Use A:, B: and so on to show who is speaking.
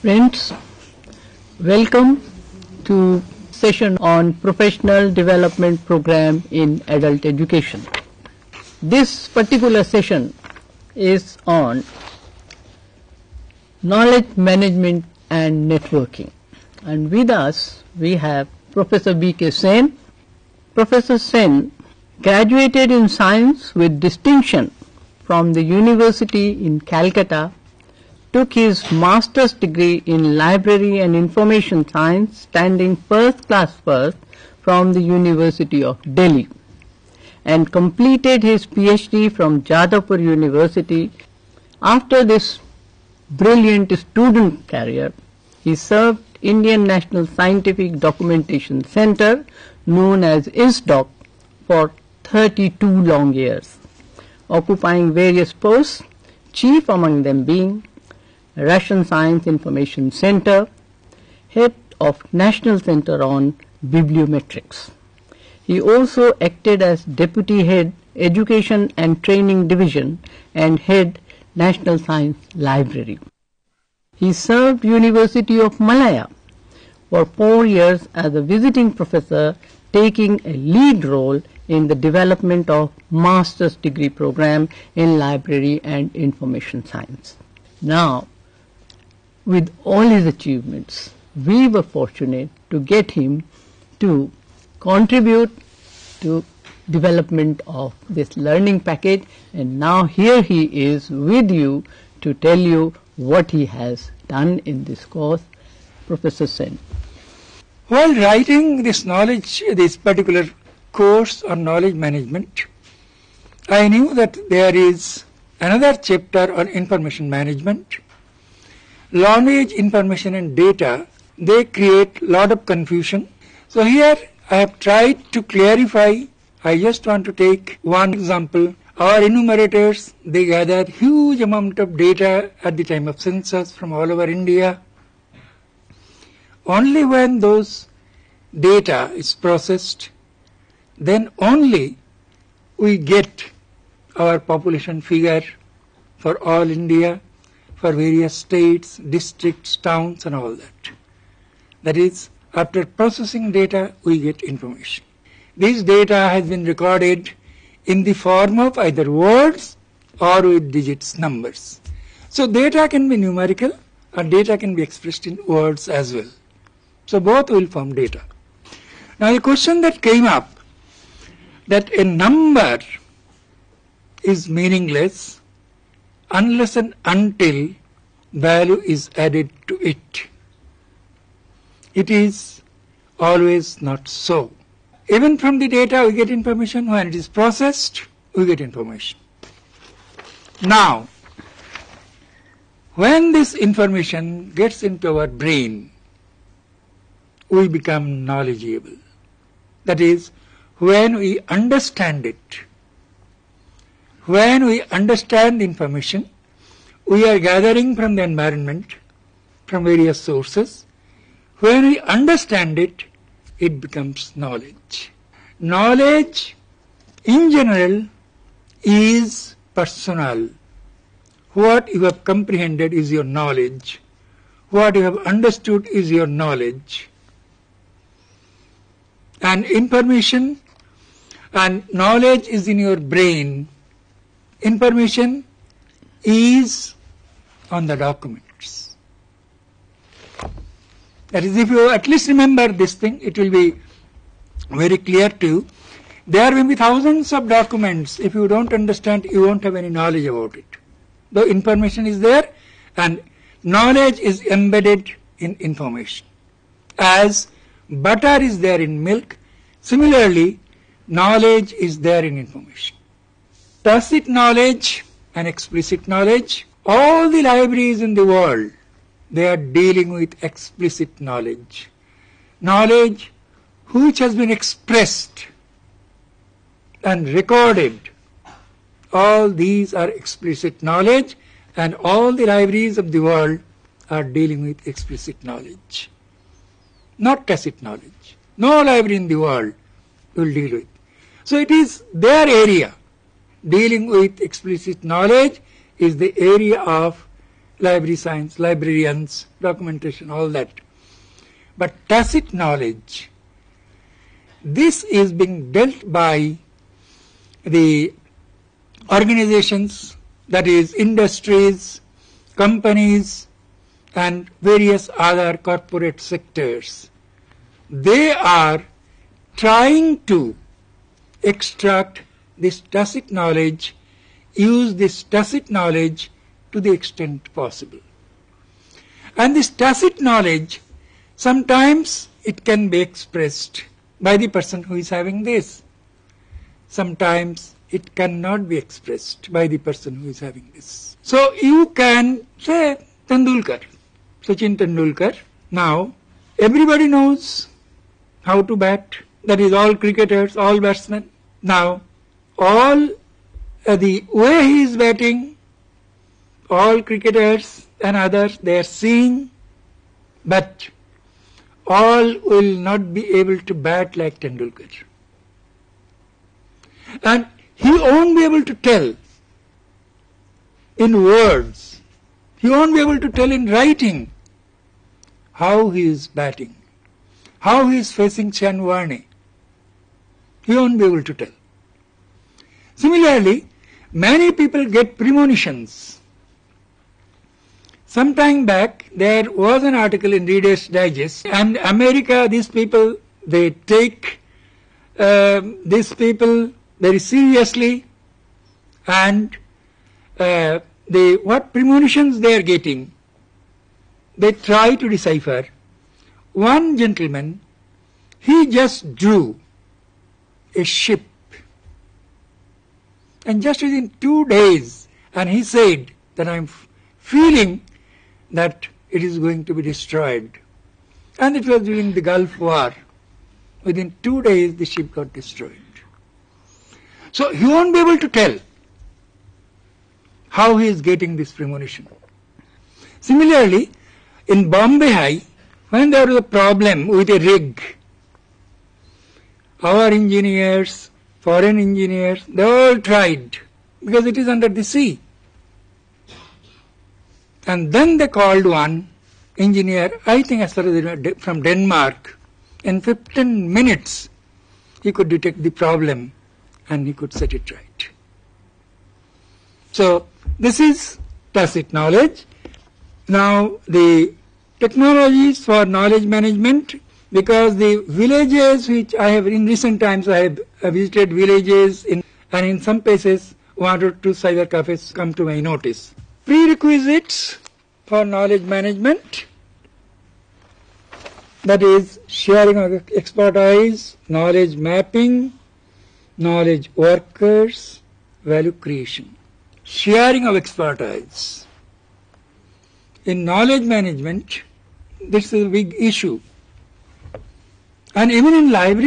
A: Friends, welcome to session on Professional Development Program in Adult Education. This particular session is on knowledge management and networking. And with us we have Professor B.K. Sen. Professor Sen graduated in science with distinction from the University in Calcutta, took his master's degree in library and information science, standing first class first from the University of Delhi, and completed his PhD from Jadavpur University. After this brilliant student career, he served Indian National Scientific Documentation Center, known as ISDOC, for 32 long years, occupying various posts, chief among them being Russian Science Information Center, head of National Center on Bibliometrics. He also acted as Deputy Head Education and Training Division and Head National Science Library. He served University of Malaya for 4 years as a visiting professor, taking a lead role in the development of master's degree program in library and information science. Now, with all his achievements, we were fortunate to get him to contribute to development of this learning package, and now here he is with you to tell you what he has done in this course. Professor Sen.
B: While writing this particular course on knowledge management, I knew that there is another chapter on information management. Knowledge, information and data, they create a lot of confusion. So here I have tried to clarify. I just want to take one example. Our enumerators, they gather huge amount of data at the time of census from all over India. Only when those data is processed, then only we get our population figure for all India, for various states, districts, towns and all that. That is, after processing data, we get information. This data has been recorded in the form of either words or with digits, numbers. So data can be numerical or data can be expressed in words as well. So both will form data. Now the question that came up, that a number is meaningless unless and until value is added to it. It is always not so. Even from the data we get information. When it is processed, we get information. Now, when this information gets into our brain, we become knowledgeable. That is, when we understand it. When we understand the information, we are gathering from the environment, from various sources. When we understand it, it becomes knowledge. Knowledge, in general, is personal. What you have comprehended is your knowledge. What you have understood is your knowledge. And information and knowledge is in your brain. Information is on the documents. That is, if you at least remember this thing, it will be very clear to you. There may be thousands of documents. If you don't understand, you won't have any knowledge about it. The information is there, and knowledge is embedded in information. As butter is there in milk, similarly, knowledge is there in information. Tacit knowledge and explicit knowledge. All the libraries in the world, they are dealing with explicit knowledge. Knowledge which has been expressed and recorded. All these are explicit knowledge, and all the libraries of the world are dealing with explicit knowledge, not tacit knowledge. No library in the world will deal with. So it is their area. Dealing with explicit knowledge is the area of library science, librarians, documentation, all that. But tacit knowledge, this is being dealt by the organizations, that is industries, companies, and various other corporate sectors. They are trying to extract this tacit knowledge, use this tacit knowledge to the extent possible. And this tacit knowledge, sometimes it can be expressed by the person who is having this. Sometimes it cannot be expressed by the person who is having this. So you can say Tendulkar, Sachin Tendulkar. Now everybody knows how to bat. That is, all cricketers, all batsmen. Now all the way he is batting, all cricketers and others, they are seeing, but all will not be able to bat like Tendulkar. And he won't be able to tell in words, he won't be able to tell in writing how he is batting, how he is facing Chanwani. He won't be able to tell. Similarly, many people get premonitions. Some time back, there was an article in Reader's Digest, and America, these people, they take these people very seriously, and what premonitions they are getting, they try to decipher. One gentleman, he just drew a ship, and just within 2 days, and he said that I'm feeling that it is going to be destroyed. And it was during the Gulf War. Within 2 days, the ship got destroyed. So he won't be able to tell how he is getting this premonition. Similarly, in Bombay High, when there was a problem with a rig, our engineers, foreign engineers, they all tried, because it is under the sea. And then they called one engineer, I think as far as from Denmark. In 15 minutes, he could detect the problem and he could set it right. So this is tacit knowledge. Now the technologies for knowledge management, because the villages which I have in recent times, I have visited villages and in some places 1 or 2 cyber cafes come to my notice. Prerequisites for knowledge management, that is sharing of expertise, knowledge mapping, knowledge workers, value creation. Sharing of expertise. In knowledge management, this is a big issue. And even in library,